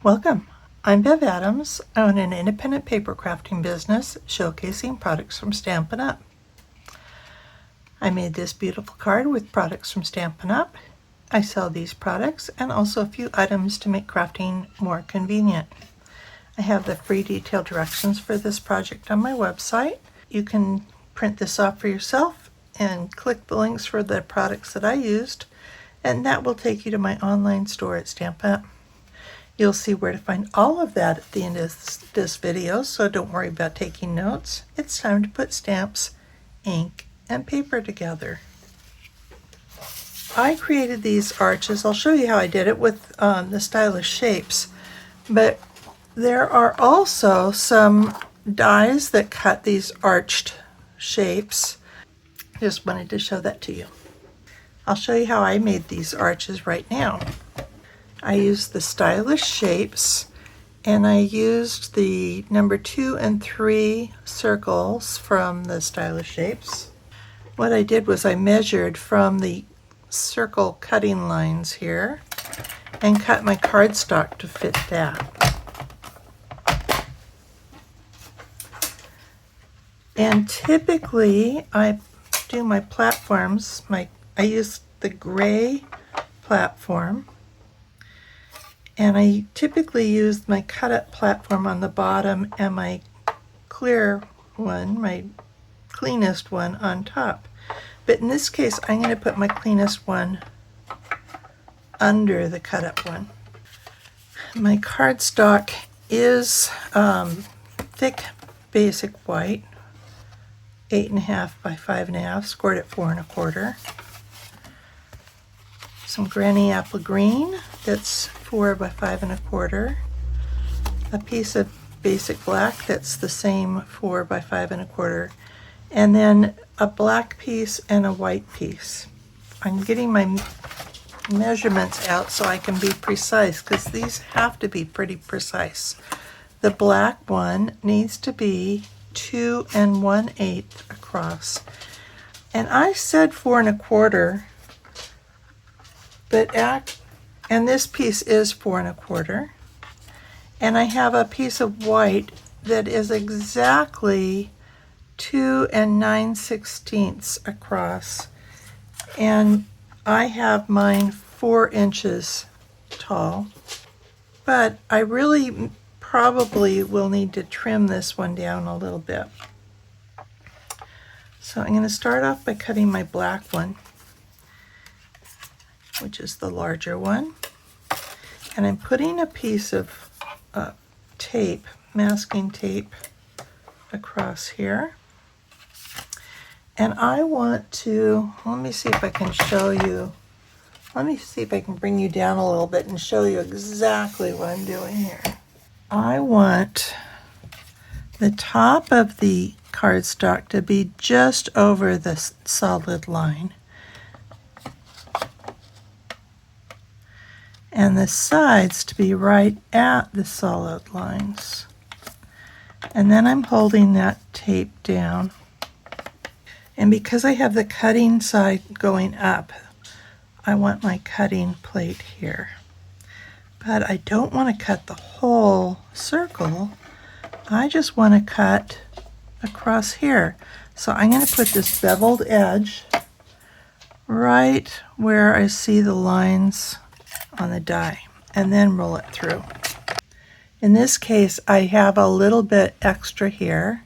Welcome. I'm Bev Adams. I own an independent paper crafting business showcasing products from Stampin' Up. I made this beautiful card with products from Stampin' Up. I sell these products and also a few items to make crafting more convenient. I have the free detailed directions for this project on my website. You can print this off for yourself and click the links for the products that I used, and that will take you to my online store at Stampin' Up. You'll see where to find all of that at the end of this video, so don't worry about taking notes. It's time to put stamps, ink, and paper together. I created these arches. I'll show you how I did it with the stylish shapes, but there are also some dies that cut these arched shapes. Just wanted to show that to you. I'll show you how I made these arches right now. I used the stylish shapes, and I used the number 2 and 3 circles from the stylish shapes. What I did was I measured from the circle cutting lines here and cut my cardstock to fit that. And typically I do my platforms, I use the gray platform. And I typically use my cut-up platform on the bottom and my clear one, my cleanest one, on top. But in this case, I'm going to put my cleanest one under the cut-up one. My cardstock is thick basic white, 8.5 by 5.5, scored at 4 1/4. Some Granny Apple Green, that's 4 by 5 1/4. A piece of basic black, that's the same 4 by 5 1/4. And then a black piece and a white piece. I'm getting my measurements out so I can be precise, because these have to be pretty precise. The black one needs to be 2 1/8 across. And I said 4 1/4. And this piece is 4 1/4, and I have a piece of white that is exactly 2 9/16 across, and I have mine 4 inches tall, but I really probably will need to trim this one down a little bit. So I'm going to start off by cutting my black one, which is the larger one, and I'm putting a piece of tape, masking tape, across here. And I want to, let me see if I can show you, let me see if I can bring you down a little bit and show you exactly what I'm doing here. I want the top of the cardstock to be just over the solid line, and the sides to be right at the solid lines. And then I'm holding that tape down. And because I have the cutting side going up, I want my cutting plate here. But I don't want to cut the whole circle. I just want to cut across here. So I'm going to put this beveled edge right where I see the lines on the die, and then roll it through. In this case, I have a little bit extra here.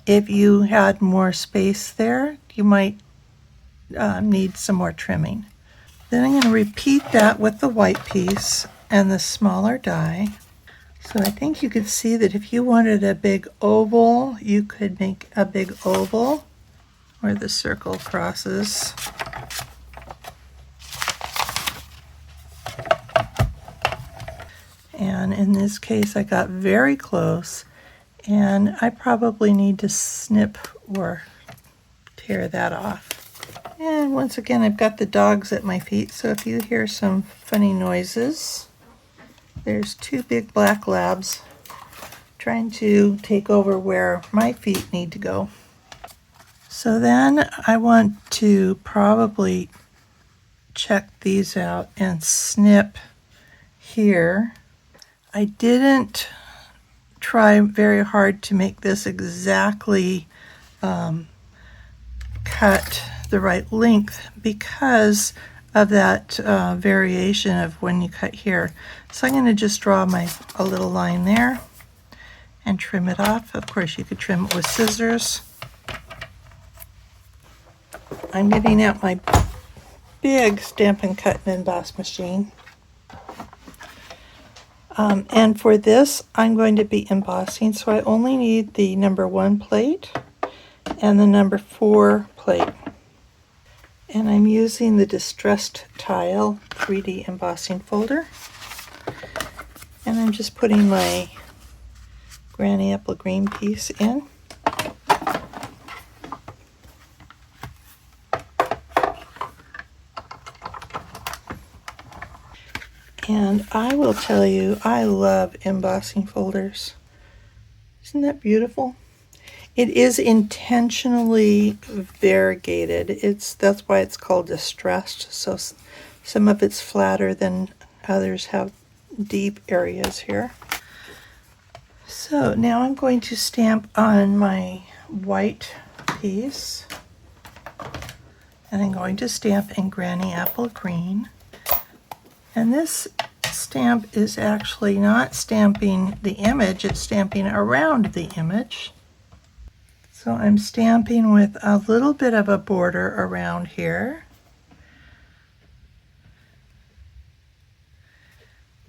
If you had more space there, you might need some more trimming. Then I'm going to repeat that with the white piece and the smaller die. So I think you could see that if you wanted a big oval, you could make a big oval where the circle crosses. And in this case, I got very close, and I probably need to snip or tear that off. And once again, I've got the dogs at my feet, so if you hear some funny noises, there's 2 big black labs trying to take over where my feet need to go. So then I want to probably check these out and snip here I didn't try very hard to make this exactly cut the right length because of that variation of when you cut here. So I'm going to just draw a little line there and trim it off. Of course, you could trim it with scissors. I'm getting out my big Stampin' Cut and Emboss machine. And for this, I'm going to be embossing, so I only need the number 1 plate and the number 4 plate. And I'm using the Distressed Tile 3D embossing folder. And I'm just putting my Granny Apple Green piece in. And I will tell you, I love embossing folders. Isn't that beautiful? It is intentionally variegated. That's why it's called distressed. So some of it's flatter than others have deep areas here. So now I'm going to stamp on my white piece. And I'm going to stamp in Granny Apple Green. And this stamp is actually not stamping the image, it's stamping around the image. So I'm stamping with a little bit of a border around here.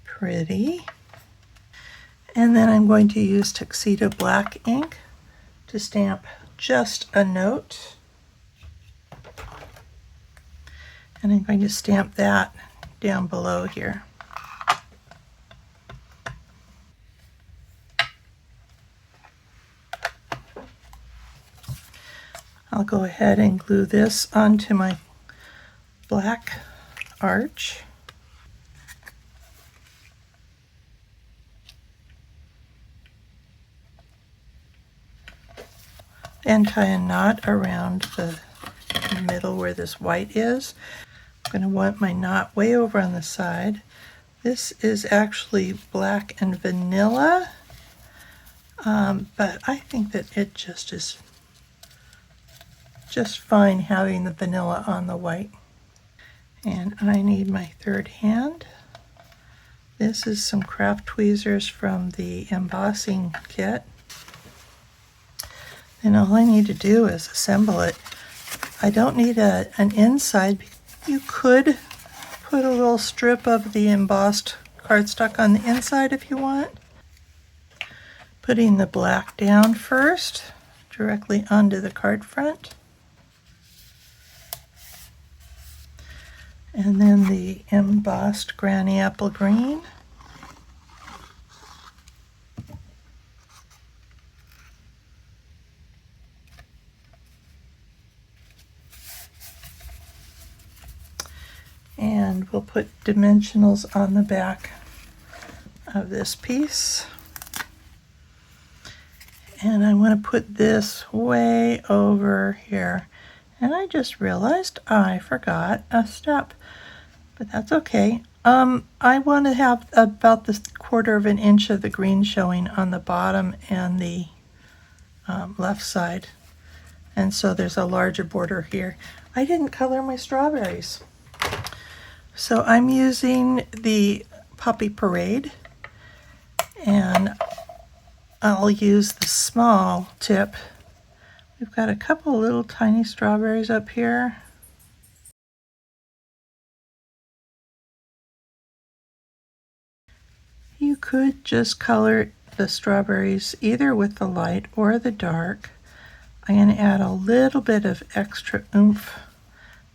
Pretty. And then I'm going to use Tuxedo Black ink to stamp just a note. And I'm going to stamp that down below here. I'll go ahead and glue this onto my black arch. And tie a knot around the middle where this white is. I'm going to want my knot way over on the side. This is actually black and vanilla, but I think that it just is just fine having the vanilla on the white. And I need my third hand. This is some craft tweezers from the embossing kit. And all I need to do is assemble it. I don't need an inside. You could put a little strip of the embossed cardstock on the inside if you want. Putting the black down first, directly onto the card front. And then the embossed Granny Apple Green. And we'll put dimensionals on the back of this piece. And I want to put this way over here. And I just realized I forgot a step, but that's okay. I want to have about the 1/4 inch of the green showing on the bottom and the left side. And so there's a larger border here. I didn't color my strawberries. So I'm using the Poppy Parade, and I'll use the small tip. We've got a couple little tiny strawberries up here. You could just color the strawberries either with the light or the dark. I'm going to add a little bit of extra oomph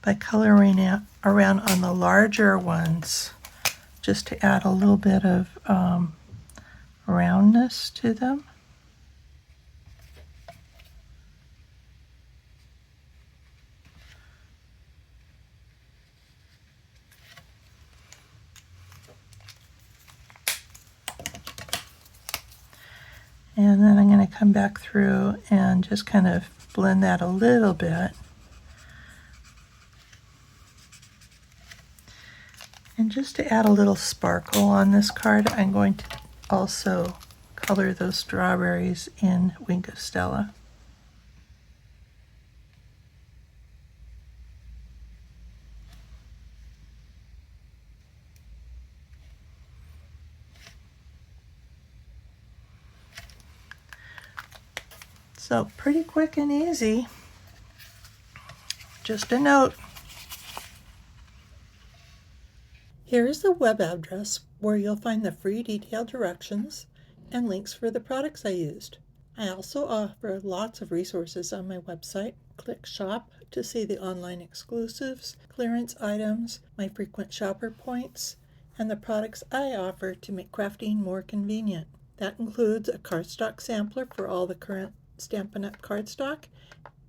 by coloring it around on the larger ones, just to add a little bit of roundness to them. And then I'm going to come back through and just kind of blend that a little bit. And just to add a little sparkle on this card, I'm going to also color those strawberries in Wink of Stella. So pretty quick and easy. Just a note. Here is the web address where you'll find the free detailed directions and links for the products I used. I also offer lots of resources on my website. Click Shop to see the online exclusives, clearance items, my frequent shopper points, and the products I offer to make crafting more convenient. That includes a cardstock sampler for all the current Stampin' Up! Cardstock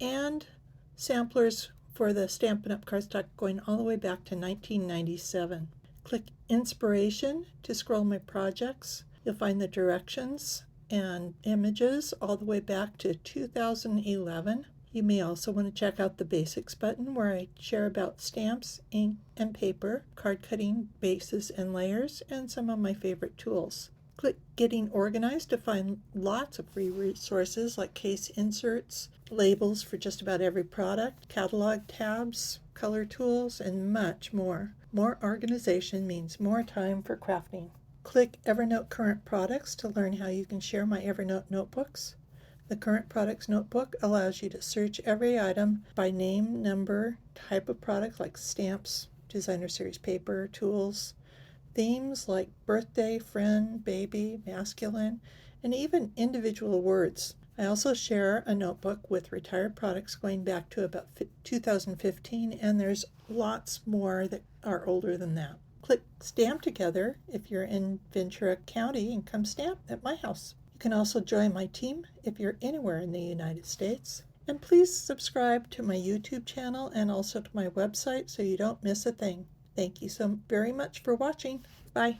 and samplers for the Stampin' Up! Cardstock going all the way back to 1997. Click Inspiration to scroll my projects. You'll find the directions and images all the way back to 2011. You may also want to check out the Basics button where I share about stamps, ink, and paper, card cutting bases and layers, and some of my favorite tools. Click Getting Organized to find lots of free resources like case inserts, labels for just about every product, catalog tabs, color tools, and much more. More organization means more time for crafting. Click Evernote Current Products to learn how you can share my Evernote notebooks. The Current Products Notebook allows you to search every item by name, number, type of product like stamps, designer series paper, tools, themes like birthday, friend, baby, masculine, and even individual words. I also share a notebook with retired products going back to about 2015, and there's lots more that are older than that. Click Stamp Together if you're in Ventura County and come stamp at my house. You can also join my team if you're anywhere in the United States. And please subscribe to my YouTube channel and also to my website so you don't miss a thing. Thank you so very much for watching. Bye.